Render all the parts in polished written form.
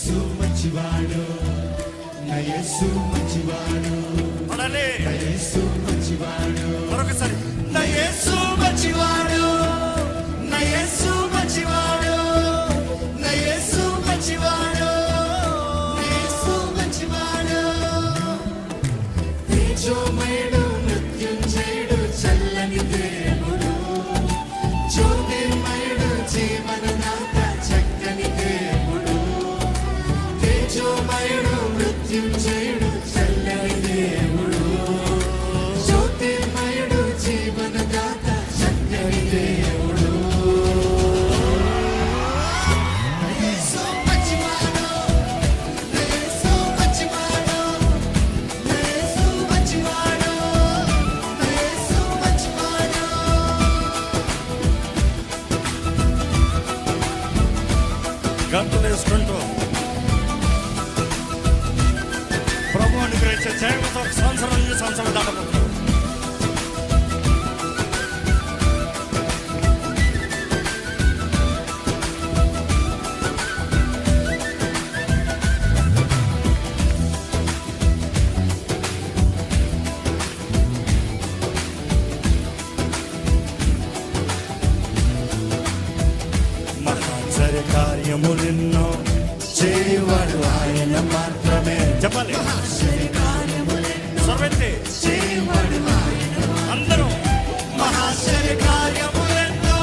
యేసు మంచివాడు, నా యేసు మంచివాడు, నా యేసు మంచివాడు. మరొకసారి నా యేసు మంచివాడు, నా యేసు మంచివాడు, నా యేసు మంచివాడు, నా యేసు మంచివాడు. తేజోమయుడు, మృత్యుంజయుడు, చల్లని దేవుడు, జ్యోతిర్మయుడు, జీవనదాత, చక్కని దేవుడు. తేజోమయుడు, మృత్యుంజయుడు, చల్లని దేవుడు, జ్యోతిర్మయుడు, జీవనదాత, చక్కని దేవుడు. నా యేసు మంచివాడు, నా యేసు మంచివాడు, నా యేసు మంచివాడు, నా యేసు మంచివాడు. గంటలు వేసుకుంటూ ప్రభు అనుగ్రహించే జయమతో సంవత్సరం దాటబోతున్నాం. మహాచర్య కార్యములెన్నో చేయవాడు ఆయన మాత్రమే. చెప్పాలి సర్వెత్తి చేయవాడు ఆయన, అందరూ మహాశ్చర్య కార్యములెన్నో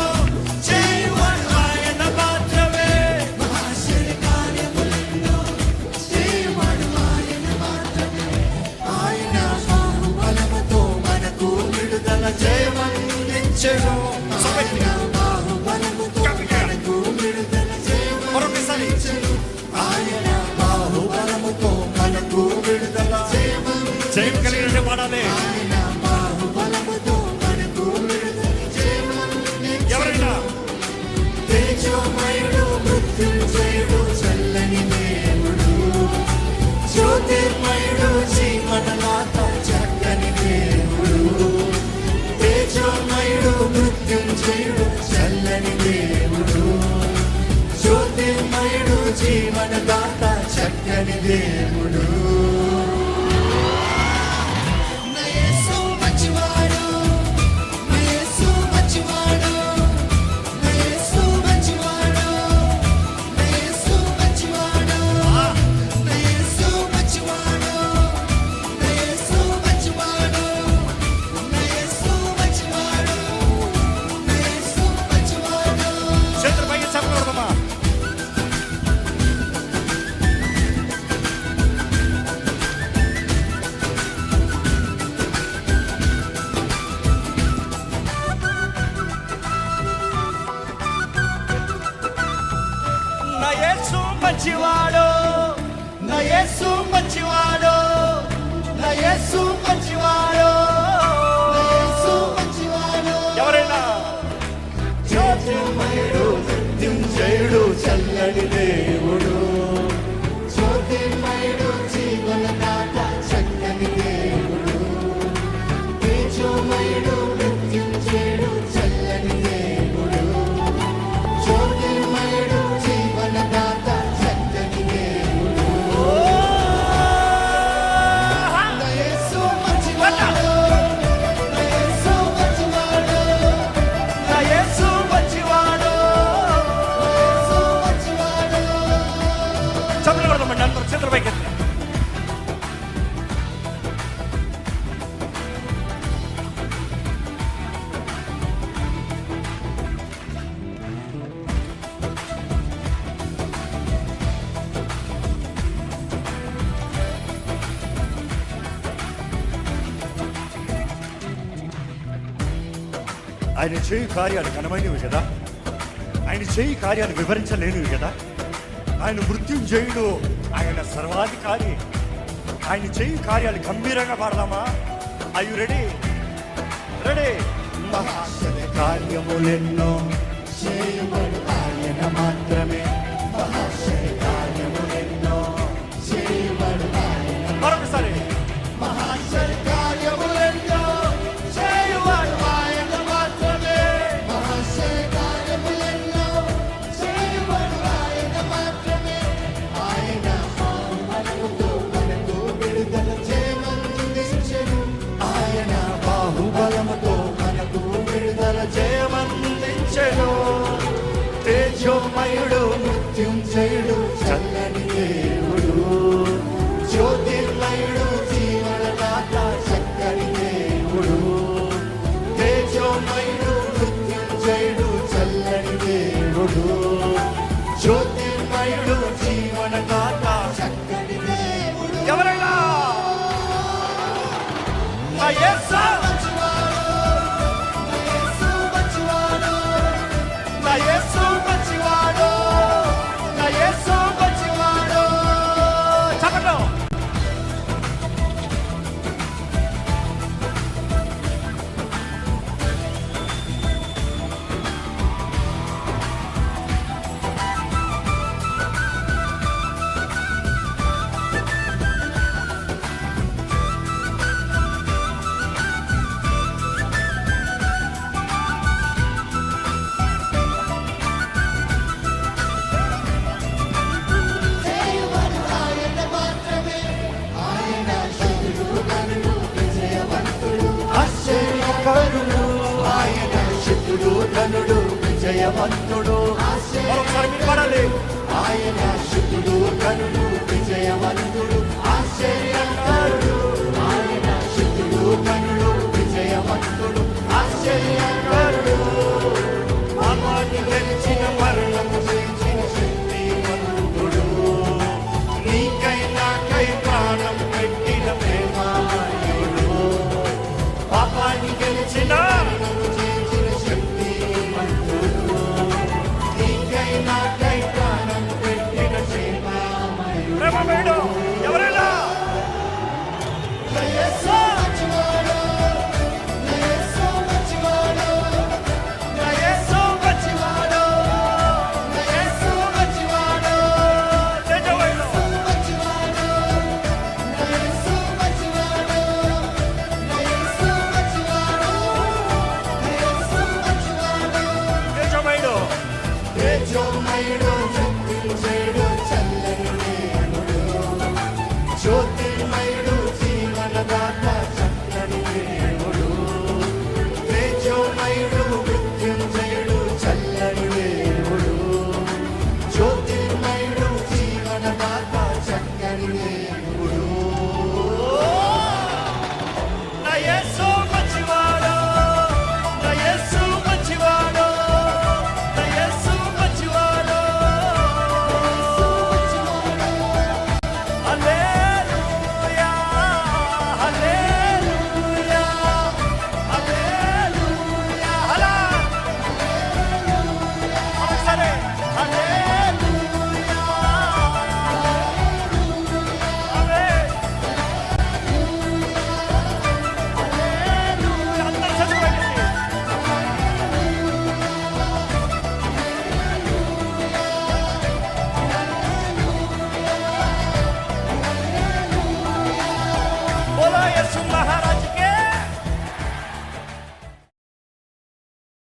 చేయవాడు ఆయన మాత్రమే. మహాశ్చర్య కార్యములెన్నో చేయవాడు ఆయన మాత్రమే. ఆయన బాహుబలముతో మనకు విడుదల జయమందించెను. ఆయన బాహుబలముతో మనకు విడుదల జయమందించెను. ఆయన బాహుబలముతో మనకు విడుదల జయం కలిగినట్టు పాడాలి. ఆయన బాహుబలముతో మనకు విడుదల జయమందించెను. ఎవరైనా తేజోమయుడు, మృత్యుంజయుడు, చల్లని దేవుడు, జ్యోతిర్మయుడు, జీవనదాత, చక్కని దేవుడు. తేజోమయుడు, మృత్యుంజయుడు, చల్లని దేవుడు, జ్యోతిర్మయుడు, జీవనదాత, చక్కని దేవుడు. నా యేసు మంచివాడు, నా యేసు మంచివాడు, నా యేసు మంచివాడు, నా యేసు మంచివాడు, నా యేసు మంచివాడు, నా యేసు మంచివాడు, నా యేసు మంచివాడు, నా యేసు మంచివాడు. చేతులు పైకి చెప్పకూడదమ్మా. నా యేసు మంచివాడు, నా యేసు మంచివాడు, నా యేసు మంచివాడు, నా యేసు మంచివాడు. ఎవరైనా జ్యోతిర్మయుడు, మృత్యుంజయుడు, చల్లని దేవుడు, జ్యోతిర్మయుడు, జీవనదాత, చక్కని దేవుడు. తేజోమయుడు, మృత్యుంజయుడు, చల్లని దేవుడు, జ్యోతిర్మయుడు, జీవనదాత, చక్కని దేవుడు. నా యేసు మంచివాడు, నా యేసు మంచివాడు, నా యేసు మంచివాడు, నా యేసు మంచివాడు. చెప్పలు కొడదామండి. అందరూ చేతులు పైకి ఎత్తి. ఆయన చేయి కార్యాలు ఘనమైనవి కదా, ఆయన చేయి కార్యాలు వివరించలేనివి కదా. ఆయన మృత్యుంజయుడు, ఆయన సర్వాధికారి, ఆయన చేయి కార్యాలు గంభీరంగా పాడదామా? I you ready? రెడీ. మహాశ్చర్య కార్యములెన్నో చేయవాడు ఆయన మాత్రమే. మహాశ్చర్య కార్యములెన్నో చేయవాడు ఆయన. మరొకసారి మహాశ్చర్య కార్యములెన్నో చేయవాడు ఆయన మాత్రమే. మహాశ్చర్య కార్యములెన్నో చేయవాడు ఆయన మాత్రమే. ఆయన మృత్యుంజయుడు చల్లని దేవుడు, జ్యోతిర్మయుడు జీవనదాత చక్కని దేవుడు, తేజోమయుడు మృత్యుంజయుడు చల్లని దేవుడు, జ్యోతిర్మయుడు జీవనదాత చక్కని దేవుడు. ఎవరైనా నా యేసు, నా యేసు మంచివాడు, నా యేసు మంచివాడు. చెప్పండి. దేవుడు ఆయన మాత్రమే, ఆయన శత్రువు కనుడు విజయవంతుడు, ఆశ్చర్యకరుడు, ఆయన శత్రువు ధనుడు విజయవంతుడు, మరొకసారి మీరు పాడాలి. ఆయన శత్రువు ధనుడు విజయవంతుడు, ఆశ్చర్యకరుడు, ఆయన శత్రువు ధనుడు విజయవంతుడు, ఆశ్చర్యకరుడు, పాపాన్ని గెలిచిన మరణము జయించిన శక్తివంతుడు, నీకై నాకై ప్రాణం పెట్టిన ప్రేమామయుడు, పాపాన్ని గెలిచిన మరణము జయించిన శక్తివంతుడు, నీకై నాకై ప్రాణం పెట్టిన ప్రేమామయుడు. ప్రేమమయుడు. ఎవరైనా నా యేసు మంచివాడు, నా యేసు మంచివాడు, నా యేసు మంచివాడు, నా యేసు మంచివాడు, తేజోమయుడు. మంచివాడు, నా యేసు మంచివాడు, నా యేసు మంచివాడు, నా యేసు మంచివాడు, తేజోమయుడు. తేజోమయుడు